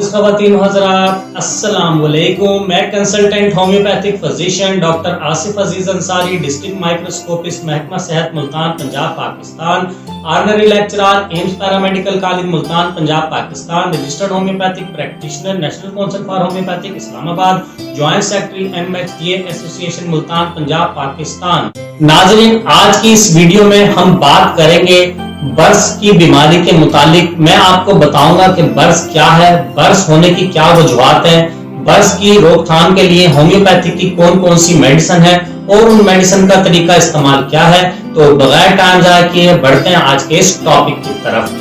ख़वातीन हज़रात अस्सलाम वालेकुम। मैं consultant homoeopathic physician doctor Asif Aziz Ansari, district microscopist, महकमा सेहत Multan Punjab Pakistan, honorary lecturer AIMS paramedical college Multan Punjab Pakistan, registered homoeopathic practitioner, national council for homoeopathic Islamabad, joint secretary MHDA association Multan Punjab Pakistan. नाज़रीन, आज की इस वीडियो में हम बात करेंगे बर्स की बीमारी के मुतालिक। मैं आपको बताऊंगा कि बर्स क्या है, बर्स होने की क्या वजूहात है, बर्स की रोकथाम के लिए होम्योपैथी की कौन कौन सी मेडिसिन है और उन मेडिसिन का तरीका इस्तेमाल क्या है। तो बगैर टाइम ज़ाया किए बढ़ते हैं आज के इस टॉपिक की तरफ।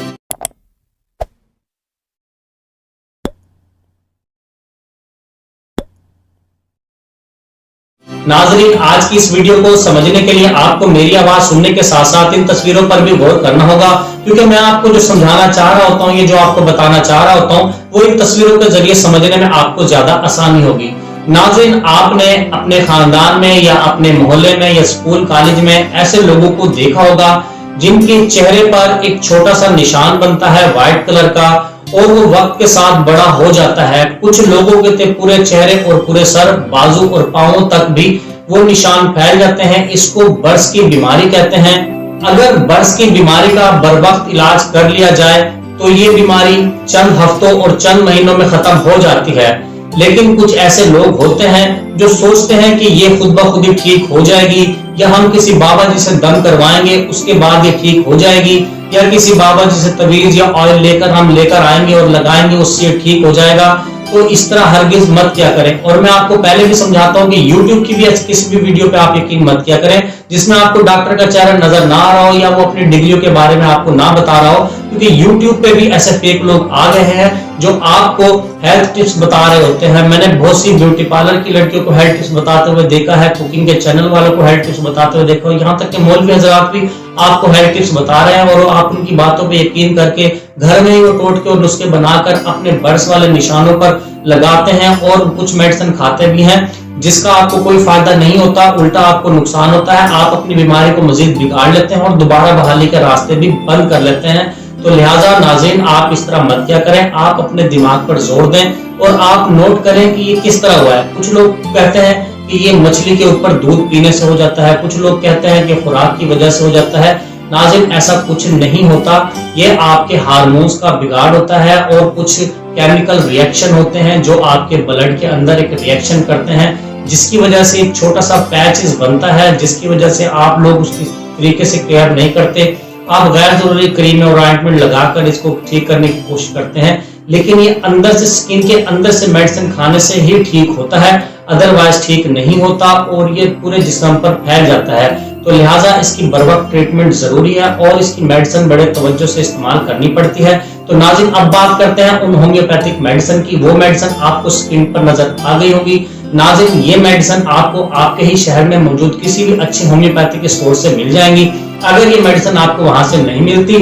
नाज़रीन, आज की इस वीडियो को समझने के लिए आपको मेरी आवाज सुनने के साथ साथ इन तस्वीरों पर भी गौर करना होगा, क्योंकि मैं आपको जो समझाना चाह रहा होता हूँ, ये जो आपको बताना चाह रहा होता हूँ, वो इन तस्वीरों के जरिए समझने में आपको ज्यादा आसानी होगी। नाज़रीन, आपने अपने खानदान में या अपने मोहल्ले में या स्कूल कॉलेज में ऐसे लोगों को देखा होगा जिनके चेहरे पर एक छोटा सा निशान बनता है व्हाइट कलर का और वो वक्त के साथ बड़ा हो जाता है। कुछ लोगों के पूरे चेहरे और पूरे सर, बाजू और पांवों तक भी वो निशान फैल जाते हैं। इसको बर्स की बीमारी कहते हैं। अगर बर्स की बीमारी का बर वक्त इलाज कर लिया जाए तो ये बीमारी चंद हफ्तों और चंद महीनों में खत्म हो जाती है। लेकिन कुछ ऐसे लोग होते हैं जो सोचते हैं कि ये खुद ब खुद ही ठीक हो जाएगी, या हम किसी बाबा जी से दम करवाएंगे उसके बाद ये ठीक हो जाएगी, या किसी बाबा जी से तवीज या ऑयल लेकर आएंगे और लगाएंगे उससे ठीक हो जाएगा। तो इस तरह हरगिज मत क्या करें। और मैं आपको पहले भी समझाता हूं कि YouTube की भी किसी भी वीडियो पे आप यकीन मत क्या करें जिसमें आपको डॉक्टर का चेहरा नजर ना आ रहा हो या वो अपनी डिग्रियों के बारे में आपको ना बता रहा हो, क्योंकि YouTube पे भी ऐसे फेक लोग आ गए हैं जो आपको हेल्थ टिप्स बता रहे होते हैं। मैंने बहुत सी ब्यूटी पार्लर की लड़कियों को हेल्थ टिप्स बताते हुए देखा है, कुकिंग के चैनल वालों को हेल्थ टिप्स बताते हुए देखा, यहाँ तक कि मौलवी हजरात भी आपको हेल्थ टिप्स बता रहे हैं और आप उनकी बातों पे यकीन करके घर में ही वो टोटके और नुस्खे बनाकर अपने बर्स वाले निशानों पर लगाते हैं और कुछ मेडिसिन खाते भी हैं जिसका आपको कोई फायदा नहीं होता, उल्टा आपको नुकसान होता है। आप अपनी बीमारी को मजीद बिगाड़ लेते हैं और दोबारा बहाली के रास्ते भी बंद कर लेते हैं। तो लिहाजा नाज़रीन, आप इस तरह मत क्या करें, आप अपने दिमाग पर जोर दें और आप नोट करें कि ये किस तरह हुआ है। कुछ लोग कहते हैं कि ये मछली के ऊपर दूध पीने से हो जाता है, कुछ लोग कहते हैं कि खुराक की वजह से हो जाता है। नाज़रीन, ऐसा कुछ नहीं होता, ये आपके हार्मोन्स का बिगाड़ होता है और कुछ केमिकल रिएक्शन होते हैं जो आपके ब्लड के अंदर एक रिएक्शन करते हैं, जिसकी वजह से एक छोटा सा पैचेस बनता है, जिसकी वजह से आप लोग उसकी तरीके से केयर नहीं करते। आप गैर जरूरी क्रीम और ऑइंटमेंट लगाकर इसको ठीक करने की कोशिश करते हैं, लेकिन ये अंदर से स्किन के अंदर से मेडिसिन खाने से ही ठीक होता है, अदरवाइज ठीक नहीं होता और ये पूरे जिस्म पर फैल जाता है। तो लिहाजा इसकी बरवक्त ट्रीटमेंट जरूरी है और इसकी मेडिसिन बड़े तवज्जो से इस्तेमाल करनी पड़ती है। तो नाज़रीन, अब बात करते हैं उन होम्योपैथिक मेडिसिन की। वो मेडिसिन आपको स्क्रीन पर नजर आ गई होगी। नाज़रीन, ये मेडिसिन आपको आपके ही शहर में मौजूद किसी भी अच्छे होम्योपैथिक स्टोर से मिल जाएंगी। अगर ये मेडिसिन आपको वहां से नहीं मिलती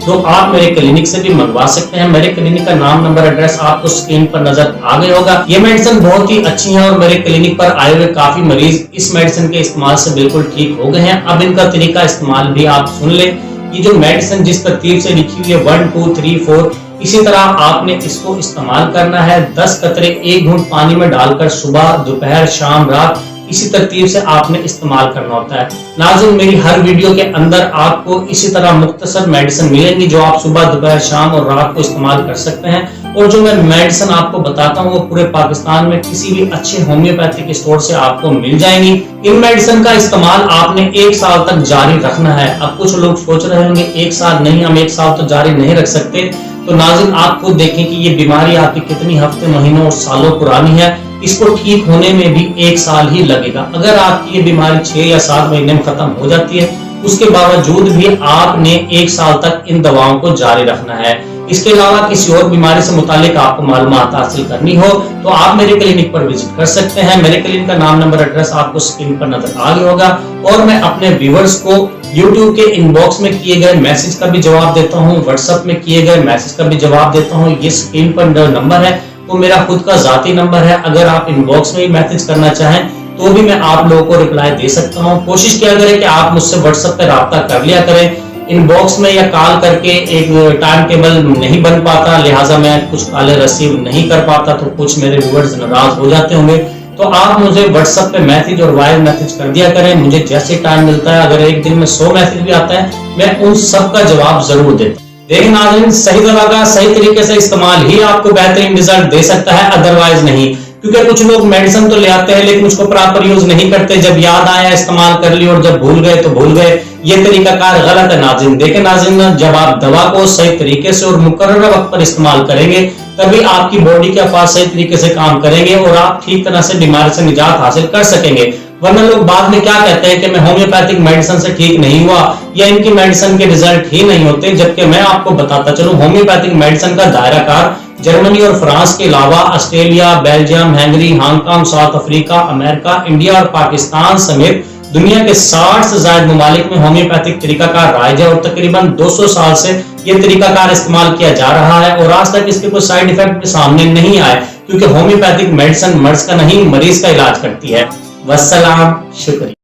तो आप मेरे क्लिनिक से भी मंगवा सकते हैं। मेरे क्लिनिक का नाम, नंबर, एड्रेस आपको स्क्रीन पर नजर आ गया होगा। ये मेडिसिन बहुत ही अच्छी है और मेरे क्लिनिक पर आए हुए काफी मरीज इस मेडिसिन के इस्तेमाल से बिल्कुल ठीक हो गए हैं। अब इनका तरीका इस्तेमाल भी आप सुन ले। ये जो मेडिसिन जिस तरतीब से लिखी हुई है 1 2 3 4, इसी तरह आपने इसको इस्तेमाल करना है। 10 कतरे 1 घूंट पानी में डालकर सुबह, दोपहर, शाम, रात इसी तरतीब से आपने इस्तेमाल करना होता है। नाज़रीन, मेरी हर वीडियो के अंदर आपको इसी तरह मुख्तसर मेडिसिन मिलेंगी जो आप सुबह, दोपहर, शाम और रात को इस्तेमाल कर सकते हैं। और जो मैं मेडिसिन आपको बताता हूँ वो पूरे पाकिस्तान में किसी भी अच्छे होम्योपैथिक स्टोर से आपको मिल जाएंगी। इन मेडिसिन का इस्तेमाल आपने 1 साल तक जारी रखना है। अब कुछ लोग सोच रहे होंगे 1 साल नहीं, हम 1 साल तो जारी नहीं रख सकते। तो नाज़रीन, आप खुद देखें कि ये बीमारी आपकी कितनी हफ्ते, महीनों और सालों पुरानी है। इसको ठीक होने में भी 1 साल ही लगेगा। अगर आपकी ये बीमारी 6 या 7 महीने में खत्म हो जाती है, उसके बावजूद भी आपने 1 साल तक इन दवाओं को जारी रखना है। इसके अलावा किसी और बीमारी से मुतालिक आपको मालूमात हासिल करनी हो तो आप मेरे क्लिनिक पर विजिट कर सकते हैं। मेरे क्लिनिक का नाम, नंबर, एड्रेस आपको स्क्रीन पर नजर आ गया होगा और मैं अपने व्यूअर्स को YouTube के इनबॉक्स में किए गए मैसेज का भी जवाब देता हूँ, व्हाट्सएप में किए गए मैसेज का भी जवाब देता हूँ। ये स्क्रीन पर नंबर है वो मेरा खुद का जाती नंबर है। अगर आप इनबॉक्स में ही मैसेज करना चाहें तो भी मैं आप लोगों को रिप्लाई दे सकता हूँ। कोशिश किया करें कि आप मुझसे व्हाट्सएप पे राब्ता कर लिया करें। इनबॉक्स में या कॉल करके एक टाइम टेबल नहीं बन पाता, लिहाजा मैं कुछ कॉलें रिसीव नहीं कर पाता, तो कुछ मेरे व्यूअर्स नाराज हो जाते होंगे। तो आप मुझे व्हाट्सएप पे मैसेज और वॉइस मैसेज कर दिया करें, मुझे जैसे टाइम मिलता है, अगर एक दिन में 100 मैसेज भी आता है, मैं उन सब का जवाब जरूर देता हूं। लेकिन नाज़रीन, सही दवा का सही तरीके से इस्तेमाल ही आपको बेहतरीन रिजल्ट दे सकता है, अदरवाइज नहीं। क्योंकि कुछ लोग मेडिसिन तो ले आते हैं लेकिन उसको प्रॉपर यूज नहीं करते, जब याद आया इस्तेमाल कर ली और जब भूल गए तो भूल गए। ये तरीकाकार गलत है नाज़रीन। देखिए नाज़रीन, जब आप दवा को सही तरीके से और मुकर्रर वक्त पर इस्तेमाल करेंगे तभी आपकी बॉडी के अफाज सही तरीके से काम करेंगे और आप ठीक तरह से बीमारी से निजात हासिल कर सकेंगे। वरना लोग बाद में क्या कहते हैं कि मैं होम्योपैथिक मेडिसिन से ठीक नहीं हुआ या इनकी मेडिसिन के रिजल्ट ही नहीं होते, जबकि मैं आपको बताता चलूं होम्योपैथिक मेडिसिन का दायरा कार जर्मनी और फ्रांस के अलावा Australia, Belgium, Hungary, Hong Kong, south Africa, America, India और पाकिस्तान समेत दुनिया के 60 से ज्यादा ममालिक में होम्योपैथिक तरीकाकार राइज है और तकरीबन 200 साल से ये तरीकाकार इस्तेमाल किया जा रहा है और आज तक इसके कोई साइड इफेक्ट सामने नहीं आए, क्योंकि होम्योपैथिक मेडिसिन मर्ज का नहीं मरीज का इलाज करती है। वस्सलाम, शुक्रिया।